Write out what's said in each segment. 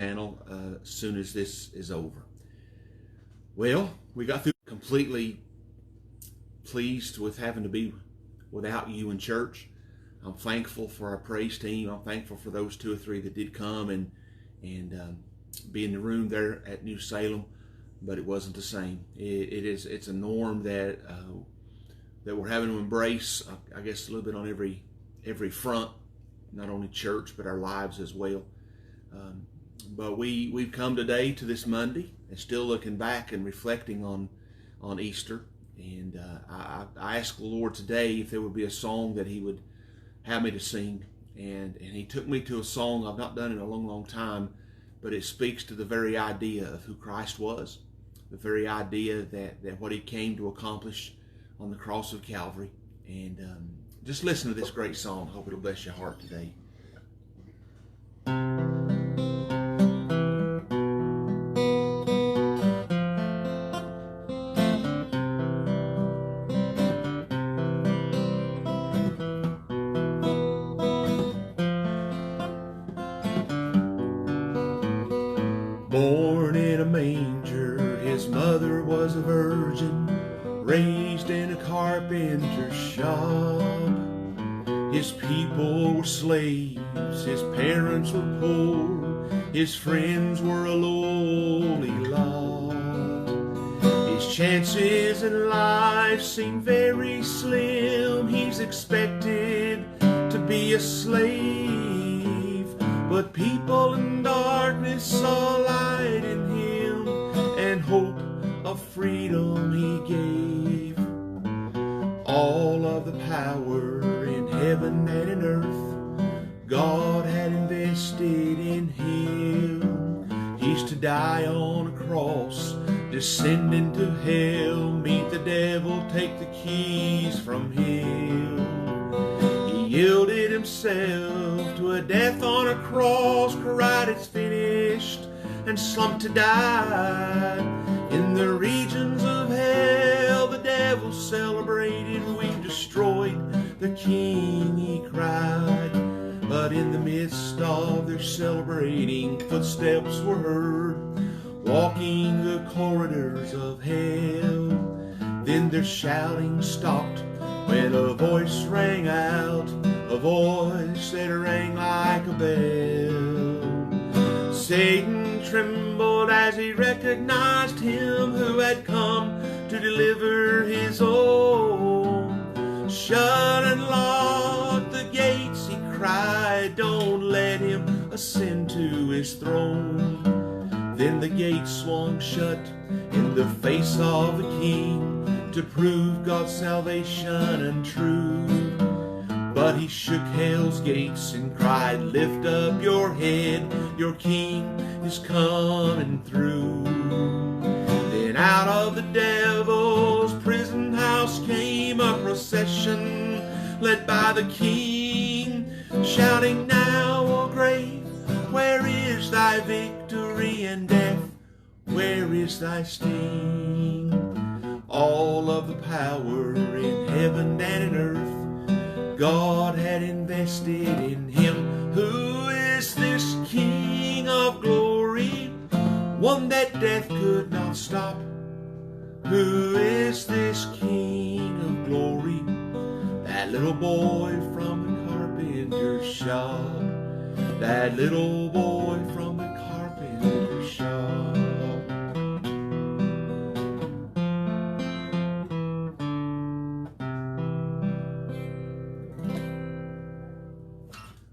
channel as soon as this is over. Well, we got through completely pleased with having to be without you in church. I'm thankful for our praise team. I'm thankful for those two or three that did come and be in the room there at New Salem, but it wasn't the same. It's a norm that we're having to embrace. I guess a little bit on every front, not only church but our lives as well. But we've come today to this Monday and still looking back and reflecting on Easter. And I asked the Lord today if there would be a song that He would have me to sing. And He took me to a song I've not done in a long time, but it speaks to the very idea of who Christ was, the very idea that what He came to accomplish on the cross of Calvary. And just listen to this great song. I hope it'll bless your heart today. Born in a manger, His mother was a virgin, raised in a carpenter's shop. His people were slaves, His parents were poor, His friends were a lowly lot. His chances in life seem very slim. He's expected to be a slave, but people in darkness saw light in Him, and hope of freedom He gave. All of the power in heaven and in earth God had invested in Him. He's to die on a cross, descend into hell, meet the devil, take the keys from Him. He yielded Himself to a death on a cross, cried it's finished, and slumped to die. In the regions of hell the devil celebrated, we've destroyed the King, he cried. But in the midst of their celebrating, footsteps were heard, walking the corridors of hell. Then their shouting stopped when a voice rang out, a voice that rang like a bell. Satan trembled as he recognized Him who had come to deliver His own. Shut and lock the gates, he cried, don't let him ascend to his throne. Then the gates swung shut in the face of the King to prove God's salvation untrue. But He shook hell's gates and cried, lift up your head, your King is coming through. Then out of the devil's prison house came a procession led by the King, shouting, now, O grave, where is thy victory, and death, where is thy sting? All of the power in heaven and in earth God had invested in Him. Who is this King of glory, one that death could not stop? Who is this King of glory? That little boy from the carpenter's shop. That little boy from the carpenter's shop.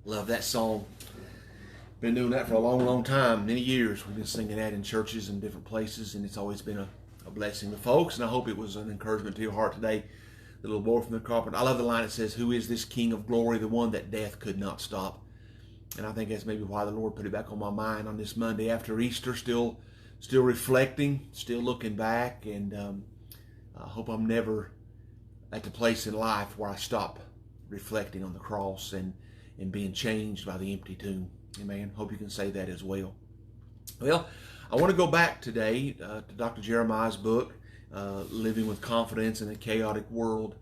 Love that song. Been doing that for a long time, many years. We've been singing that in churches and different places, and it's always been a blessing to folks, and I hope it was an encouragement to your heart today. The little boy from the carpenter. I love the line that says, who is this King of glory, the one that death could not stop? And I think that's maybe why the Lord put it back on my mind on this Monday after Easter, still reflecting, still looking back, and I hope I'm never at the place in life where I stop reflecting on the cross and being changed by the empty tomb. Amen. Hope you can say that as well. Well, I want to go back today to Dr. Jeremiah's book, Living with Confidence in a Chaotic World.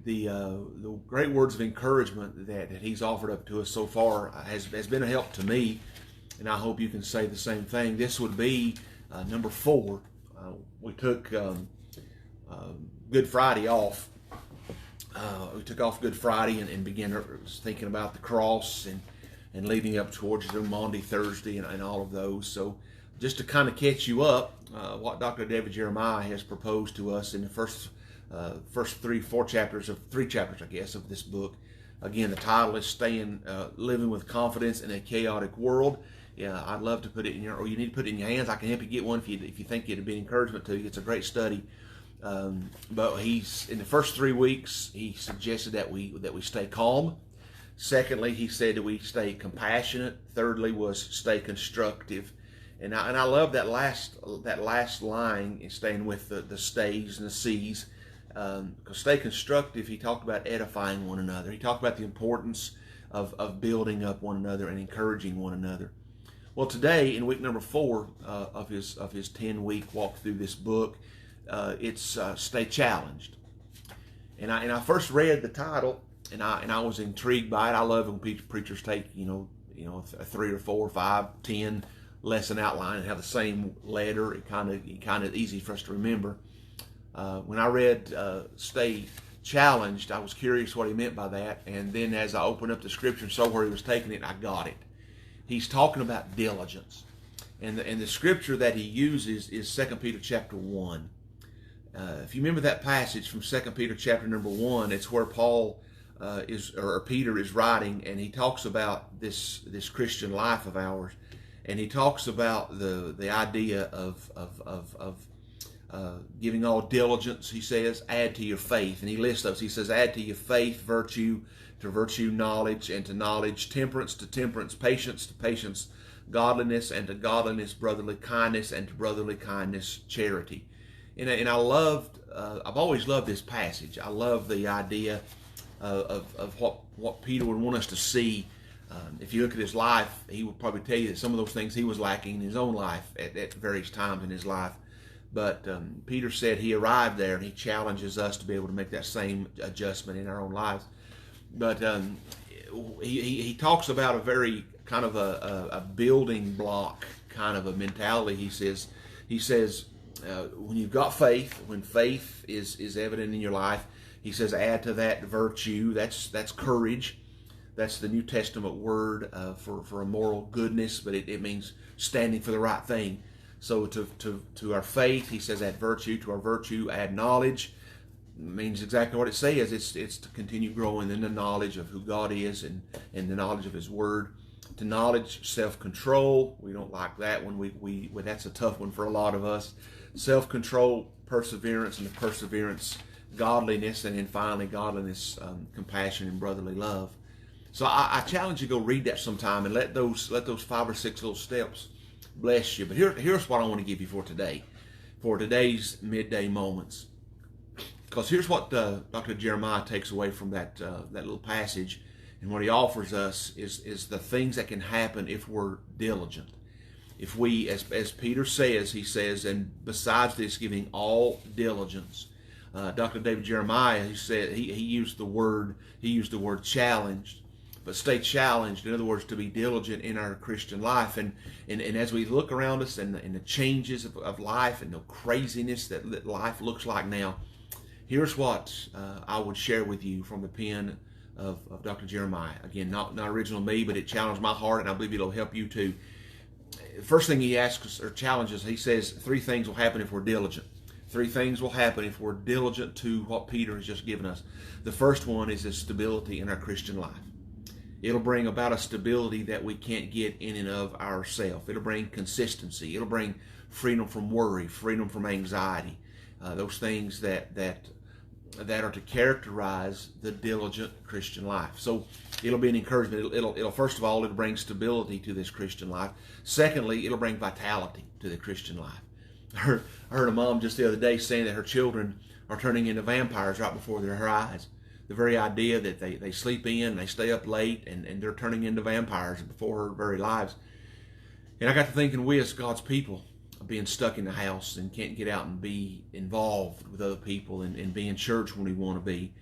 The great words of encouragement that he's offered up to us so far has been a help to me. and I hope you can say the same thing. This would be number 4. We took Good Friday off. We took off Good Friday and began thinking about the cross and leading up towards Maundy, Thursday, and all of those. So just to kind of catch you up, what Dr. David Jeremiah has proposed to us in the first 3 chapters, I guess, of this book. Again, the title is Living with Confidence in a Chaotic World. Yeah, I'd love to put it in or you need to put it in your hands. I can help you get one if you think it'd be an encouragement to you. It's a great study. But he's in the first 3 weeks, he suggested that we stay calm. Secondly, he said that we stay compassionate. Thirdly, was stay constructive. And I love that last line in staying with the stays and the C's. Because stay constructive, he talked about edifying one another. He talked about the importance of building up one another and encouraging one another. Well, today in week number 4 of his 10-week walk through this book, it's Stay Challenged. And I first read the title and I was intrigued by it. I love when preachers take a 3 or 4 or 5, 10 lesson outline and have the same letter. It kind of easy for us to remember. When I read Stay Challenged, I was curious what he meant by that, and then as I opened up the scripture and saw where he was taking it, I got it. He's talking about diligence, and the scripture that he uses is 2 Peter chapter 1. If you remember that passage from 2 Peter chapter number 1, it's where Peter is writing, and he talks about this Christian life of ours, and he talks about the idea of giving all diligence. He says, add to your faith. And he lists those. He says, add to your faith virtue, to virtue knowledge, and to knowledge temperance, to temperance patience, to patience godliness, and to godliness brotherly kindness, and to brotherly kindness charity. And I've always loved this passage. I love the idea of what Peter would want us to see. If you look at his life, he would probably tell you that some of those things he was lacking in his own life at various times in his life. But Peter said he arrived there, and he challenges us to be able to make that same adjustment in our own lives. But he talks about a very kind of a building block kind of a mentality. He says when you've got faith, when faith is evident in your life, he says add to that virtue. That's courage. That's the New Testament word for a moral goodness, but it means standing for the right thing. So to our faith, he says add virtue. To our virtue, add knowledge. It means exactly what it says. It's to continue growing in the knowledge of who God is and the knowledge of His Word. To knowledge, self-control. We don't like that one. That's a tough one for a lot of us. Self-control, perseverance, and the perseverance, godliness, and then finally godliness, compassion, and brotherly love. So I challenge you to go read that sometime and let those 5 or 6 little steps bless you. But here's what I want to give you for today, for today's midday moments. Because here's what Dr. Jeremiah takes away from that little passage, and what he offers us is the things that can happen if we're diligent. If we, as Peter says, he says, and besides this, giving all diligence. Dr. David Jeremiah, he said he used the word challenged. But stay challenged, in other words, to be diligent in our Christian life. And as we look around us and the changes of life and the craziness that life looks like now, here's what I would share with you from the pen of Dr. Jeremiah. Again, not original me, but it challenged my heart, and I believe it'll help you too. First thing he asks or challenges, he says 3 things will happen if we're diligent. 3 things will happen if we're diligent to what Peter has just given us. The first one is a stability in our Christian life. It'll bring about a stability that we can't get in and of ourselves. It'll bring consistency. It'll bring freedom from worry, freedom from anxiety. Those things that are to characterize the diligent Christian life. So it'll be an encouragement. It'll first of all, it'll bring stability to this Christian life. Secondly, it'll bring vitality to the Christian life. I heard a mom just the other day saying that her children are turning into vampires right before her eyes. The very idea that they sleep in, they stay up late, and they're turning into vampires before her very lives. And I got to thinking, we as God's people, being stuck in the house and can't get out and be involved with other people and be in church when we want to be,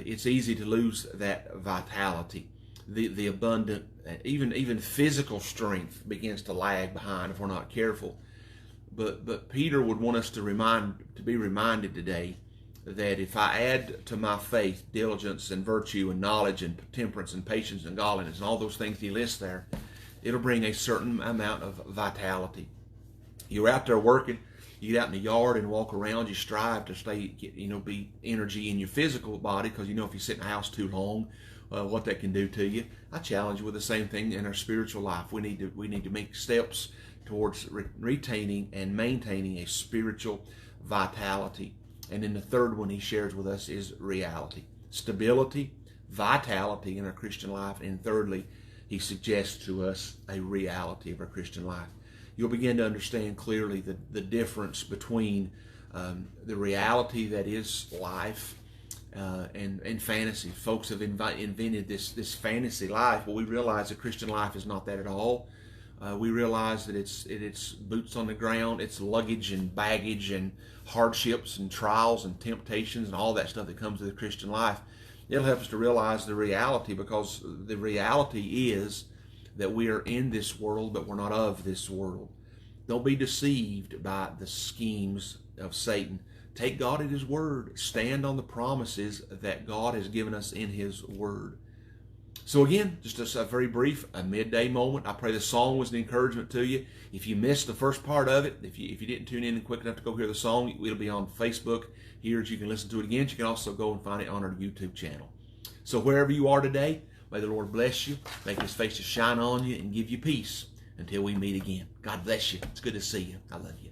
it's easy to lose that vitality. the abundant, even physical strength begins to lag behind if we're not careful. But Peter would want us to be reminded today that if I add to my faith diligence and virtue and knowledge and temperance and patience and godliness and all those things he lists there, it'll bring a certain amount of vitality. You're out there working, you get out in the yard and walk around, you strive to be energy in your physical body, because if you sit in the house too long, what that can do to you. I challenge you with the same thing in our spiritual life. We need to make steps towards retaining and maintaining a spiritual vitality. And then the third one he shares with us is reality. Stability, vitality in our Christian life. And thirdly, he suggests to us a reality of our Christian life. You'll begin to understand clearly the difference between the reality that is life and fantasy. Folks have invented this fantasy life. Well, we realize that Christian life is not that at all. We realize that it's boots on the ground, it's luggage and baggage and hardships and trials and temptations and all that stuff that comes with the Christian life. It'll help us to realize the reality, because the reality is that we are in this world, but we're not of this world. Don't be deceived by the schemes of Satan. Take God at His Word. Stand on the promises that God has given us in His Word. So again, just a very brief midday moment. I pray the song was an encouragement to you. If you missed the first part of it, if you didn't tune in quick enough to go hear the song, it'll be on Facebook here, so you can listen to it again. You can also go and find it on our YouTube channel. So wherever you are today, may the Lord bless you, make His face to shine on you, and give you peace until we meet again. God bless you. It's good to see you. I love you.